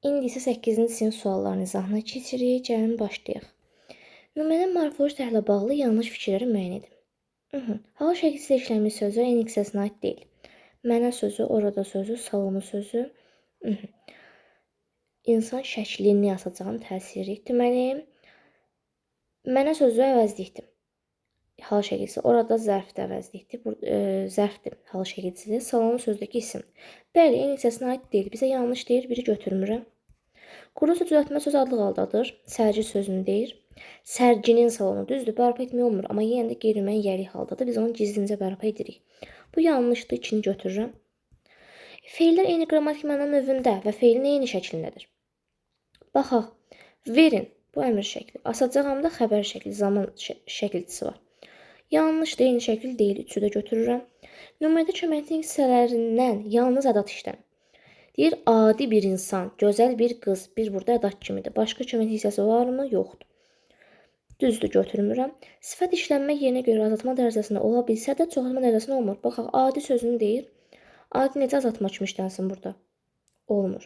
İndi isə 8-ci sinif suallarının izahına keçirik. Gəlin başlayaq. Nümunənin morfoloji tərlə bağlı yanlış fikirləri müəyyən edin. Hal şəkildə işlənmiş sözlər eyni hissəsinə aid deyil. Mənə sözü, orada sözü, salonu sözü. İnsan şəklini yazacağım təsiri. Deməli, mənə sözü əvəzlikdir. Hal şəkilsi. Orada zərfdə əvəzlikdir. Zərfdir hal şəkilsidir. Salonu sözdəki isim. Bəli, eyni hissəsinə aid deyil. Bizə yanlış deyir, biri götürmürəm. Quru söz düzəltmə söz adlı haldadır. Sərgi sözünü deyir. Sərginin salonu düzdür, bərpa etmək olmur, amma yenə də qeyri-müəyyən yəlik haldadır. Biz onu gizlincə bərpa edirik. Bu yanlışdır, ikini götürürəm. Feillər eyni qrammatik məna növündə və feilin eyni şəklindədir. Baxaq, verin, bu əmr şəkli. Asacağımda xəbər şəkli, zaman şəkilçisi var. Yanlışdır, eyni şəkil deyil, üçü də götürürəm. Nümunədə köməkli hissələrindən yalnız ədat işlənir. Deyir, adi bir insan, gözəl bir qız, bir burada ədat kimidir. Başqa kömək hissəsi varmı? Yoxdur. Düzdür, götürmürəm. Sifət işlənmə yerinə görə azaltma dərəcəsində ola bilsə də çoxaltma dərəcəsində olmur. Baxaq, adi sözünü deyir. Adi necə azaltma kimi işlənsin burada? Olmur.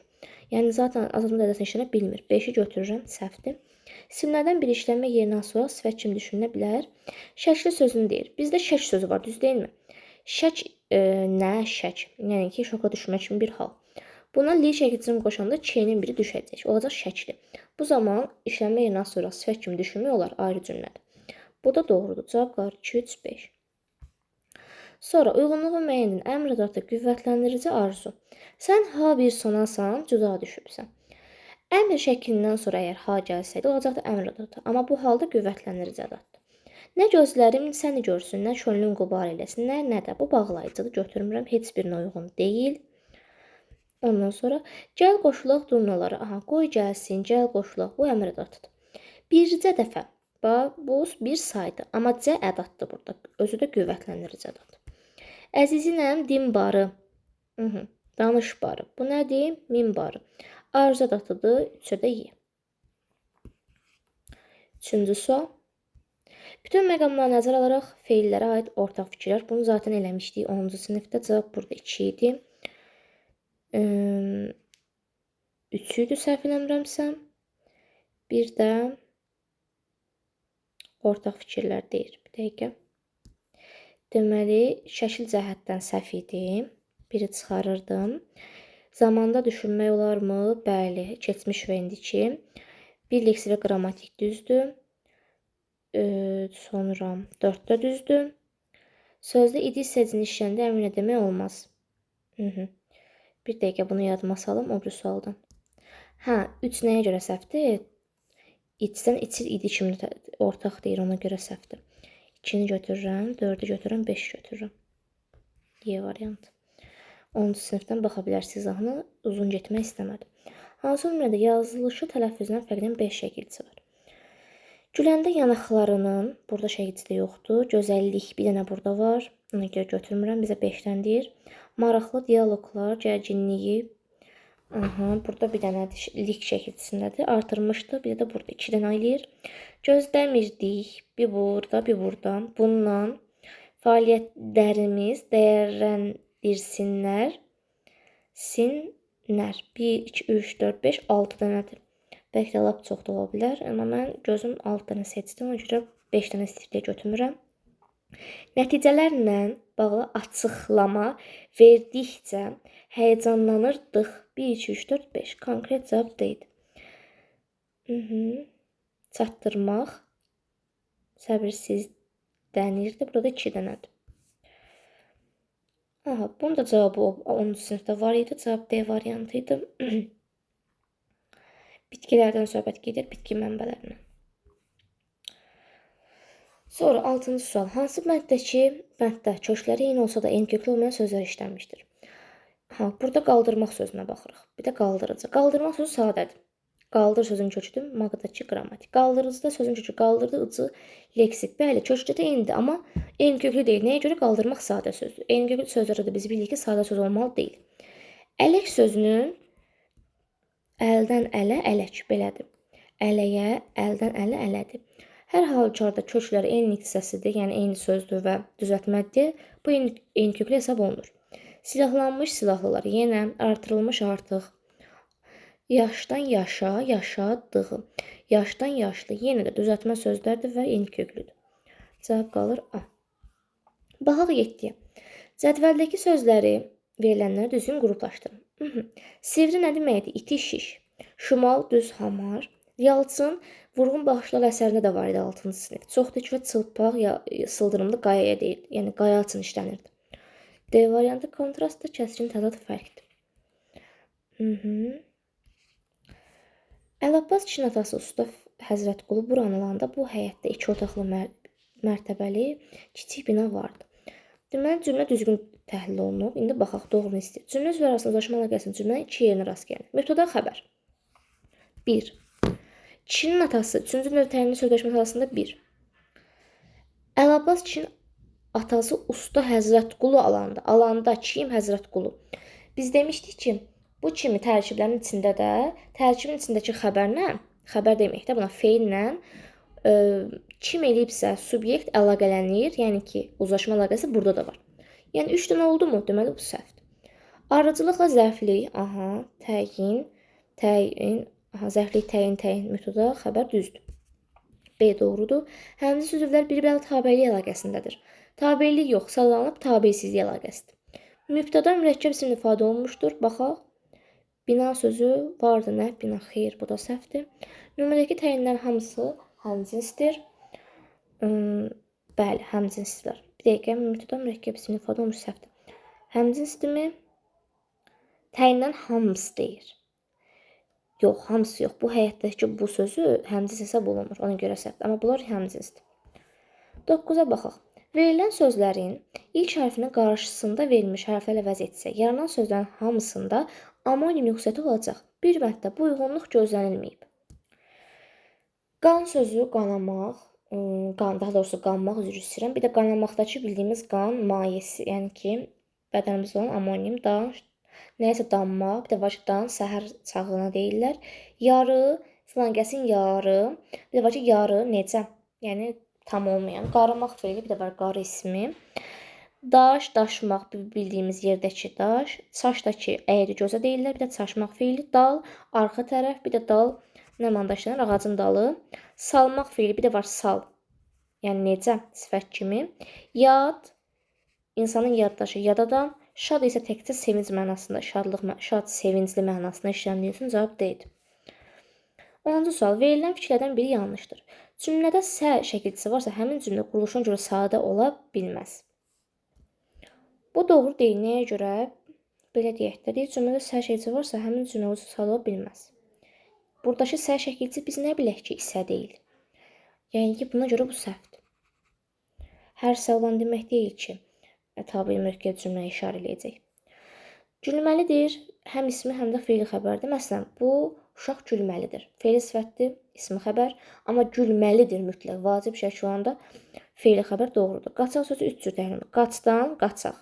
Yəni, zaten azaltma dərəcəsində işlənə bilmir. 5-i götürürəm, səhvdir. İsimlərdən biri işlənmə yerinə sonra sifət kimi düşünə bilər. Şəkli sözünü deyir. Bizdə şək sözü var, düz deyilmi? Şək nə? Şək. Yəni ki, şoka düşmək kimi bir hal. Buna li şəkilçisini qoşanda K-nin biri düşəcək. Olacaq şəkli. Bu zaman işlənmə yerinə sonra sifət kimi düşünmək olar ayrı cümlədir. Bu da doğrudur. Cavab qalır 2, 3, 5. Sonra uyğunluğu müəyyən edin. Əmr ədatı qüvvətlendirici arzu. Sən ha bir sonasan, cüza düşübsən. Əmr şəklindən sonra əgər ha gəlsəydi, olacaqdı əmr ədatı. Amma bu halda qüvvətlendirici ədatdır. Nə gözlərim səni görsün, nə könlüm qubar eləsinlər, nə də bu bağlayıcıdır. Götürmürəm, heç birinə uyğun deyil. Ondan sonra gəl qoşulaq durnalara. Aha, qoy gəlsin, gəl qoşulaq. Bu əmr ədatıdır. Bircə dəfə. Bax, bu bir saydır. Amma C ədatdır burada. Özü də qüvvətlendirici ədat. Əzizinəm, din barı. Danış barı. Bu nədir? Min barı. Arzu ədatıdır. 3-ə də Y. Üçüncü sual. Bütün məqamları nəzərə alaraq feillərə aid ortaq fikirlər. Bunu zaten eləmişdik 10-cu sinifdə. Cavab burada 2 idi. 3 idi səhv eləmirəmsə. Bir də ortaq fikirlər deyir. Bir dəqiqə. Deməli, şəkil cəhətdən səhv idi. Biri çıxarırdım. Zamanda düşünmək olarmı? Bəli, keçmiş və indiki. Bir leksi və qrammatik düzdür. Sonra 4-də düzdür. Sözdə idi hissəcini işləndə əmin demək olmaz. Bir dəqiqə bunu yadıma salım o bir sualdan. 3 nəyə görə səhvdir? İçdən içir idi kimi ortaq deyir, ona görə səhvdir. 2-ni götürürəm, 4-ü götürürəm, 5-i götürürəm. Y variantı. 10-cu sinifdən baxa bilərsiniz izahını, uzun getmək istəmədim. Hansı nümunədə yazılışı tələffüzdən fərqlənən 5 şəkilçisi var? Güləndə yanaqlarının, burada şəkilçisi yoxdur, gözəllik bir dənə burada var, ona görə götürmürəm, bizə 5-dən deyir. Maraqlı diyaloqlar, gərginliyi, burada bir dənə lik şəkilçisindədir, artırmışdır, bir də burada 2-dən ayırır. Gözləmirdik, bir burada, bir burada. Bununla fəaliyyətlərimiz dəyərləndirsinlər, 1, 2, 3, 4, 5, 6 dənədir. Bəlkə də lap çox da ola bilər, amma mən gözüm 6 dənə seçdim, ona görə 5 dənə istifliyə götürmürəm. Nəticələrlə bağlı açıqlama verdikcə həyəcanlanırdıq. 1, 2, 3, 4, 5. Konkret cavab deyil. Çatdırmaq səbirsizlənirdi. Burada 2 dənədir. Bunun da cavabı 10-cu sinifdə var idi. Cavab D variantı idi. Bitkilərdən söhbət gedir, bitki mənbələrindən. Sonra 6-cı sual. Hansı bənddə kökləri eyni olsa da eyni köklü olmayan sözlər işlənmişdir? Burada qaldırmaq sözünə baxırıq. Bir də qaldırıcı. Qaldırmaq sözü sadədir. Qaldır sözün köküdür, maqdakı qrammatik. Qaldırıcıda sözün kökü qaldırdı, ıcı, leksik. Bəli, kökdə də eynidir, amma eyni köklü deyil. Nəyə görə qaldırmaq sadə sözdür? Eyni köklü sözlərdə də biz bilirik ki, sadə söz olmalı deyil. Ələk sözünün əldən ələ, ələk, belədir. Ələyə, əldən ələ, elədir. Hər halükarda kökləri eyni hissəsidir, yəni eyni sözdür və düzəltmədir. Bu eyni köklü hesab olunur. Silahlanmış silahlılar, yenə artırılmış artıq. Yaşdan yaşa, yaşadığı. Yaşdan yaşlı. Yenə də düzəltmə sözlərdir və eni köklüdür. Cavab qalır A. Baxaq 7-yə. Cədvəldəki sözləri verilənləri düzgün qruplaşdırın. Sivri nə deməkdir? İti şiş. Şimal düz hamar. Yalçın vurğun baxışlar əsərində də var idi 6-cı sinif. Çox dik və çılpaq sıldırımlı qayaya deyil. Yəni qaya üçün işlənirdi. D variantı kontrastdır, kəskin təzad fərqdir. Əlabbas kişinin atası Usta Həzrətqulu buranılanda bu həyətdə 2 otaqlı mərtəbəli kiçik bina vardı. Deməli, cümlə düzgün təhlil olunub. İndi baxaq doğrunu istəyir. Cümlə üzvləri arasında uzlaşma əlaqəsinin cümlənin 2 yerinə rast gəlir. Mübtəda xəbər. 1. Kişinin atası 3-cü növ təyin sözləşməsi arasında 1. Əlabbas kişinin atası Usta Həzrətqulu alanda kim Həzrətqulu? Biz demişdik ki, bu kimi tərkiblərin içində də tərkibin içindəki xəbər deməkdə buna feillə kim eləyibsə subyekt əlaqələnir, yəni ki, uzlaşma əlaqəsi burada da var. Yəni 3 dənə oldu mu? Deməli bu səhvdir. Arıcılıqla zərflik, təyin, zərflik, təyin, mübtəda xəbər düzdür. B doğrudur. Həmzə üzvlər bir-birə tabelik əlaqəsindədir. Tabelik yox, sallanıb tabesizlik əlaqəsidir. Mübtəda mürəkkəb isimli ifadə olunmuşdur. Baxaq. Bina sözü vardı, nə? Bina, xeyr, bu da səhvdir. Nümunədəki təyinlərin hamısı həmcinsdir. Bəli, həmcinsdirlər. Bir dəqiqə, mübtəda mürəkkəb isimli ifadə olmuş səhvdir. Həmcinsdirmi? Təyinlərin hamısı deyir. Yox, hamısı yox. Bu həyətdəki bu sözü həmcins hesab olunmur. Ona görə səhvdir. Amma bunlar həmcinsdir. 9-a baxaq. Verilən sözlərin ilk hərfinin qarşısında verilmiş hərflərlə əvəz etsə, yaranan sözlərin hamısında amonim yüksəti olacaq. Bir mədddə bu uyğunluq gözlənilməyib. Qan sözü qanamaq, daha doğrusu qanmaq üzrə istəyirəm. Bir də qanamaqdakı bildiyimiz qan mayesi, yəni ki, bədənimizdə olan amonim, dan, nəyəsə danmaq, bir də var ki, dan səhər çağına deyirlər. Yarı, filan kəsin yarı, bir də var ki, yarı necə, yəni tam olmayan. Qarmaq feili, bir də var qarı ismi. Daş, daşmaq, bildiyimiz yerdəki daş. Çaşdakı əyri gözə deyirlər. Bir də çaşmaq feili. Dal, arxa tərəf. Bir də dal, nə mənada işlənir? Ağacın dalı. Salmaq feili, bir də var sal. Yəni necə? Sifət kimi. Yad, insanın yaddaşı, yad adam. Şad isə təkcə sevinc mənasında, şad, sevincli mənasında işləndiyi üçün cavab D-dir. 10-cu sual. Verilən fikirlərdən biri yanlışdır. Cümlədə sə şəkilçisi varsa, həmin cümlə quruluşuna görə sadə ola bilməz. Bu doğru deyil. Nəyə görə? Belə deyək də, cümlədə sə şəkilçisi varsa, həmin cümlə sadə ola bilməz. Buradakı sə şəkilçisi biz nə bilək ki, isə deyil. Yəni ki, buna görə bu səhvdir. Hər sə olan demək deyil ki, tabi mürəkkəb cümləyə işarə eləyəcək. Gülməlidir, həm ismi, həm də feili xəbərdir. Məsələn, bu uşaq gülməlidir. Feili sifətdir, ismi xəbər, amma gülməlidir mütləq. Vacib şəkil olanda feili xəbər doğrudur. Qaçaq sözü 3 cür təhlil olunur. Qaçdan, qaçaq.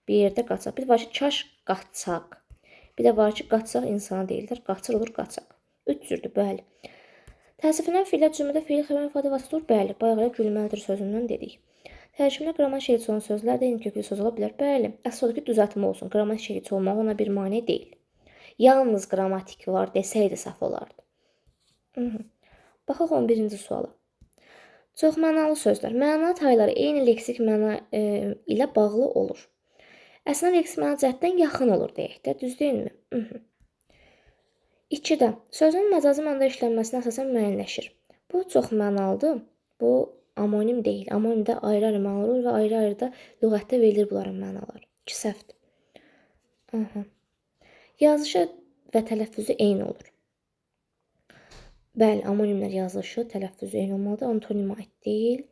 Bir yerdə qaçaq. Bir də var ki, kaş qaçaq. Bir də var ki, qaçaq insana deyirlər. Qaçır olur, qaçaq. 3 cürdür, bəli. Təəssüflənən feillər cümlədə feili xəbər ifadə vasitə olur, bəli. Bayaq gülməlidir sözündən dedik. Tərkibində qrammatik şəkilçisi olan sözlər də eyni köklü söz ola bilər. Bəli, əsas odur ki, düzəltmə olsun. Qrammatik şəkilçisi olmaq ona bir mane deyil. Yalnız qrammatik var desəydi səhv olardı. Baxaq 11-ci suala. Çox mənalı sözlər. Məna tayları eyni leksik məna ilə bağlı olur. Əslində leksik məna cəhətdən yaxın olur deyək də, düz deyilmi? 2-də sözün məcazi mənada işlənməsinə əsasən müəyyənləşir. Bu çox mənalıdır. Bu amonim deyil. Amonimdə ayrı-ayrı mənalar olur və ayrı-ayrı da lüğətdə verilir bunların mənaları. 2 səhvdir. Yazışı və tələffüzü eyni olur. Bəli, amonimlər yazışı, tələffüzü eyni olmalıdır. Antonima aid deyil.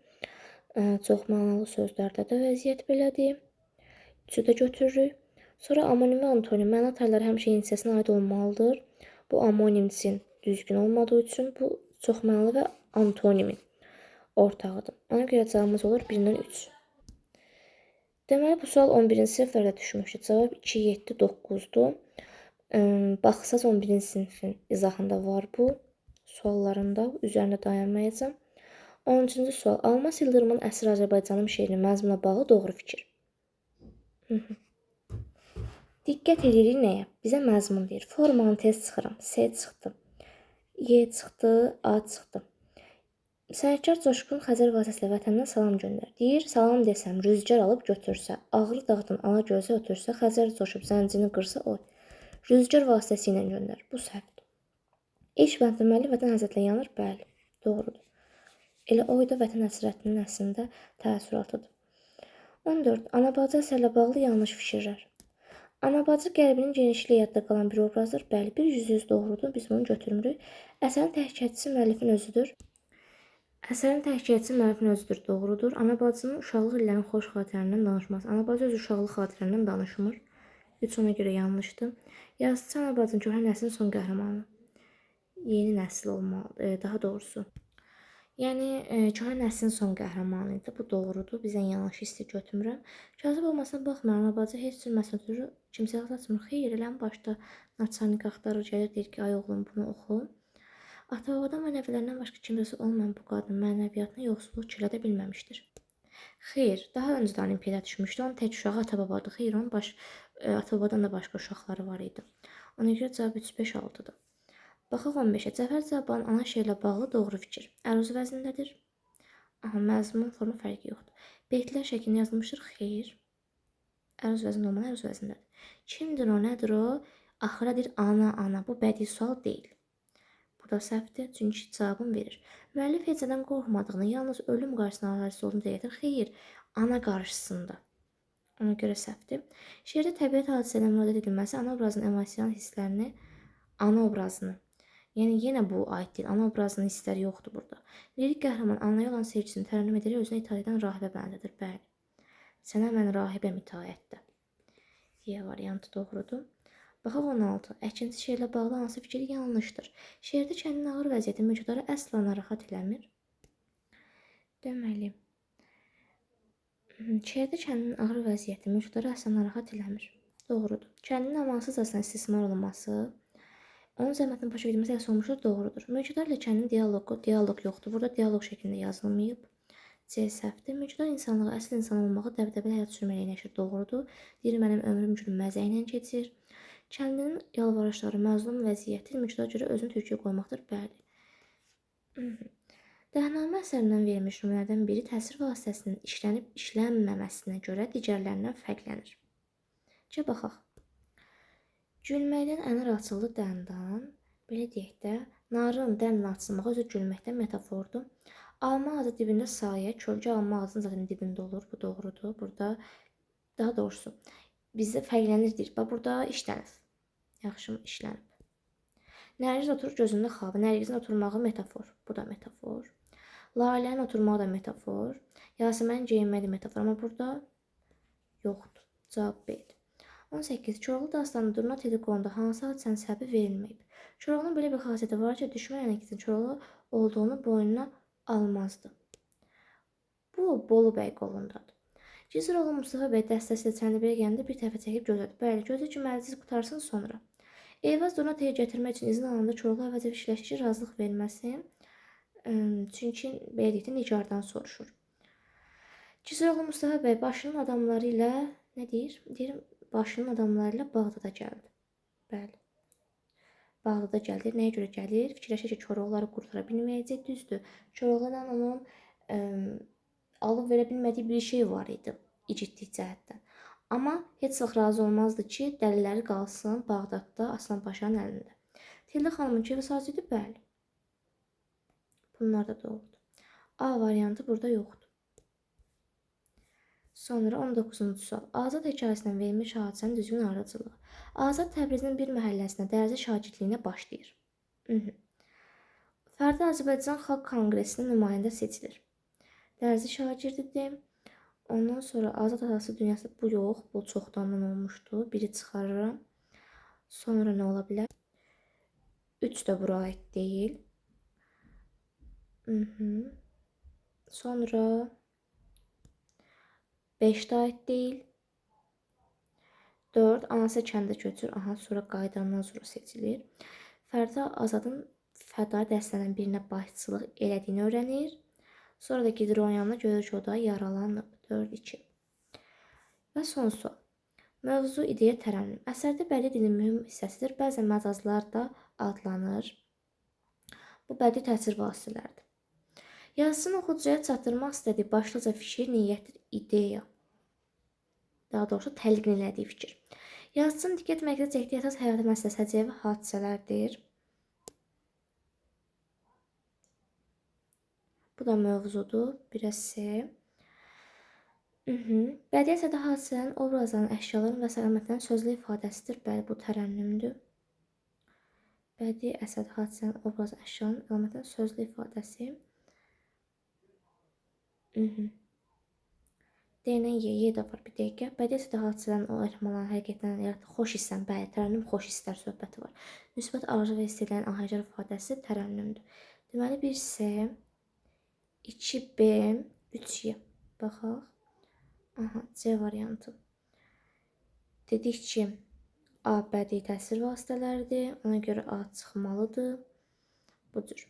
Çox mənalı sözlərdə də vəziyyət belədir. 3-ü də götürürük. Sonra amonim və antonim məna tayları həmişə eyni hissəsinə aid olmalıdır. Bu amonimsin düzgün olmadığı üçün bu çox mənalı və antonimin ortağıdır. Ona görə cavabımız olur 1-dən 3. Deməli, bu sual 11-ci siniflərdə düşmüşdür. Cavab 2, 7, 9-dur. Baxsaz 11-ci sinifin izahında var bu. Suallarında üzərində dayanmayacağım. 13-cü sual. Almas Yıldırımın Əsr Azərbaycanım şeirinin məzmununa bağlı doğru fikir. Diqqət edirik nəyə? Bizə məzmun deyir. Formanı tez çıxıram. S çıxdı. Y çıxdı, A çıxdı. Səhərkar Coşqun Xəzər vasitəsilə vətəndən salam göndər. Deyir, salam desəm, rüzgar alıb götürsə, ağrı dağdan ala gözə ötürsə, Xəzər coşub zəncini qırsa oy. Rüzgar vasitəsilə göndər. Bu səhvdir. İlk bəndəməli vətən həsrətlə yanır, bəli, doğrudur. Elə oyda vətən həsrətinin əslində təəssüratıdır. 14. Ana-bacı əsərlə bağlı yanlış fikirlər. Ana-bacı qəlbinin genişliyi yadda qalan bir obrazdır. Bəli, bir %100 doğrudur. Biz bunu götürmürük. Əsərin təhkiyatçısı müəllifin özüdür. Doğrudur. Ana-bacının uşaqlıq illərinin xoş xatirələrindən danışmaz. Ana-bacı öz uşaqlıq xatirələrindən danışmır. 3 ona görə yanlışdır. Yazıcı ana-bacının köhnə nəslin son qəhrəmanı. Yeni nəsil olmalı, daha doğrusu. Yəni, köhnə nəslin son qəhrəmanı idi. Bu doğrudur. Bizdən yanlış hissi götürmürəm. Kasıb olmasına baxmayaraq, ana-bacı heç cür məsələn kimsəyə açmır. Xeyr, elə başda naçarnik axtarır, gəlir, deyir ki, ay oğlum bunu oxu. Ata-babadan və nəvələrindən başqa kimsəsi olmayan bu qadın mənəviyyatına yoxsulluq kirlədə bilməmişdir. Xeyr, daha öncədən olimpiada düşmüşdü. Onun tək uşağı ata-babadır. Xeyr, onun ata-babadan da başqa uşaqları var idi. Ona görə cavab 3-5-6-dır. Baxaq 15-ə. Cəfər Cabbarın ana şeirlə bağlı doğru fikir. Əruz vəznindədir. Aha, məzmun, forma fərqi yoxdur. Beytlər şəklində yazılmışdır. Xeyr. Əruz vəznində olmalı, əruz vəznindədir. Kimdir o, nədir o? Axıra deyir, ana. Bu bədii sual deyil. Bu da səhvdir, çünki cavabını verir. Müəllif hecədən qorxmadığını, yalnız ölüm qarşısında hadisi olduğunu deyir. Xeyr, ana qarşısında. Ona görə səhvdir. Şeirdə təbiət hadisələrinin müraciət edilməsi ana obrazının emosional hisslərini, ana obrazını, yəni yenə bu aid deyil. Ana obrazının hissləri yoxdur burada. Lirik qəhrəman anaya olan sevgisini tərənnüm edərək özünə itaət edən rahibə bənzədir. Bəli. Sənə mən rahibəm itaətdə. Y variantı doğrudur. Baxaq 16. Əkinçi şeirlə bağlı hansı fikir yanlışdır? Şeirdə kəndin ağır vəziyyəti mövcudları əsla narahat eləmir. Deməli, şeirdə kəndin ağır vəziyyəti mövcudları əsla narahat eləmir. Doğrudur. Kəndin amansızcasına istismar olunması, onun zəhmətinin başa gedilməsi əsas olmuşdur, doğrudur. Mövcudlar ilə kəndin dialoq yoxdur. Burada dialoq şəklində yazılmayıb. C səhvdir. Mövcudlar insanlığı, əsl insan olmağı, dəbdəbəli həyat sürməyə yanaşır, doğrudur. Deyir, mənim ömrüm gülüm məzə ilə keçir. Kəndinin yalvarışları, məzlum vəziyyəti mövcudlara görə özünü türkiyə qoymaqdır, bəli. Dəhnamə əsərindən verilmiş nümunələrdən biri təsir vasitəsinin işlənib işlənməməsinə görə digərlərindən fərqlənir. Baxaq. Gülməkdən ənir açıldı dəndan, belə deyək də, narın dənlə açılmağı özü gülməkdən metafordur. Alma ağacı dibində sayə, kölgə alma ağacının zaten dibində olur, bu doğrudur. Burada, daha doğrusu, bizdə fərqlənir deyir, burada işlənir, yaxşı işlənib. Nərgiz oturur gözündə xabı, Nərgizin oturmağı metafor, bu da metafor. Lalənin oturmağı da metafor, Yasəmənin geyinməyi də metafor, amma burada yoxdur, cavab B-dir. 18. Koroğlu dastanı Durna Tediqonda hansı hadisənin səbəbi verilməyib? Koroğlunun belə bir xasiyyəti var ki, düşmən əleyhinə Koroğlu olduğunu boynuna almazdı. Bu Bolu bəy qolundadır. Gizroğlu Mustafa bəy dəstəsi ilə Çənlibelə gələndə bir tərəfə çəkib gözlədi. Bəli, gözlə ki, məclis qutarsın sonra. Eyvaz Durna Tediqonu gətirmək üçün izin alanda Koroğlu əvvəlcə fikirləşdi ki, razılıq verilməsin. Çünki belə deyək də Nigardan soruşur. Gizroğlu Mustafa bəy başının adamları ilə nə deyir? Deyir, başının adamları ilə Bağdada gəldi. Bəli. Bağdada gəldi. Nəyə görə gəlir? Fikirləşir ki, Koroğluları qurtara bilməyəcək. Düzdür. Koroğlu ilə onun alıb verə bilmədiyi bir şey var idi, igidlik cəhətdən. Amma heç vaxt razı olmazdı ki, dəliləri qalsın Bağdadda Aslan Paşanın əlində. Tildə xanımın kefi sazıydı, bəli. Bunlar da doğrudur. A variantı burada yoxdur. Sonra 19-cu sual. Azad hekayəsindən verilmiş hadisənin düzgün ardıcılığı. Azad Təbrizin bir məhəlləsində dərzi şagirdliyinə başlayır. Fərdi Azərbaycan Xalq Konqresinin nümayəndə seçilir. Dərzi şagirdidir. Ondan sonra Azad atası dünyası bu yox, bu çoxdandan olmuşdu. Biri çıxarıram. Sonra nə ola bilər? 3 də bura aid deyil. Sonra 5 də aid deyil. 4 anası kəndə köçür. Aha, sonra qayıdandan sonra seçilir. Fərdi Azadın fəda dəstənin birinə başçılıq elədiyini öyrənir. Sonra da gedir onun yanına, görür ki, o da yaralanıb. 4-2. Və son sual. Mövzu, ideya, tərənnüm. Əsərdə bədii dilin mühüm hissəsidir. Bəzən məcazlar da adlanır. Bu bədii təsir vasitələridir. Yazıçının oxucuya çatdırmaq istədiyi başlıca fikir, niyyətdir, ideya. Daha doğrusu təlqin elədiyi fikir. Yazıçının diqqət mərkəzə çəkdiyi əsas həyatı məsələsi səciyyəvi hadisələrdir. Bu da mövzudur. Bir S. Bədii əsərdə hadisələrin, obrazların, əşyaların və əlamətlərin sözlü ifadəsidir. Bəli, bu tərənnümdür. Bədii əsərdə hadisələrin, obrazların, əşyaların, əlamətlərin sözlü ifadəsi. D-lə Y də var bir dəqiqə. Bədii əsərdə hadisələrin, o ehtimalların, həqiqətlərin yaratdığı xoş hisslər, bəli, tərənnüm xoş hisslər söhbəti var. Müsbət arzu və istəklərin ahəngdar ifadəsi tərənnümdür. Deməli, 1C, 2B, 3Y. Baxaq. Aha, C variantı. Dedik ki, A bədii təsir vasitələridir. Ona görə A çıxmalıdır. Budur.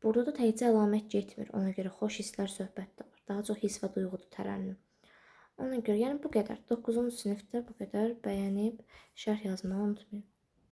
Burada da təkcə əlamət getmir. Ona görə xoş hisslər söhbətdə var. Daha çox hiss və duyğudur tərənnüm. Ona görə, yəni bu qədər. 9-cu sinifdə bu qədər. Bəyənib şərh yazmağı unutmayın.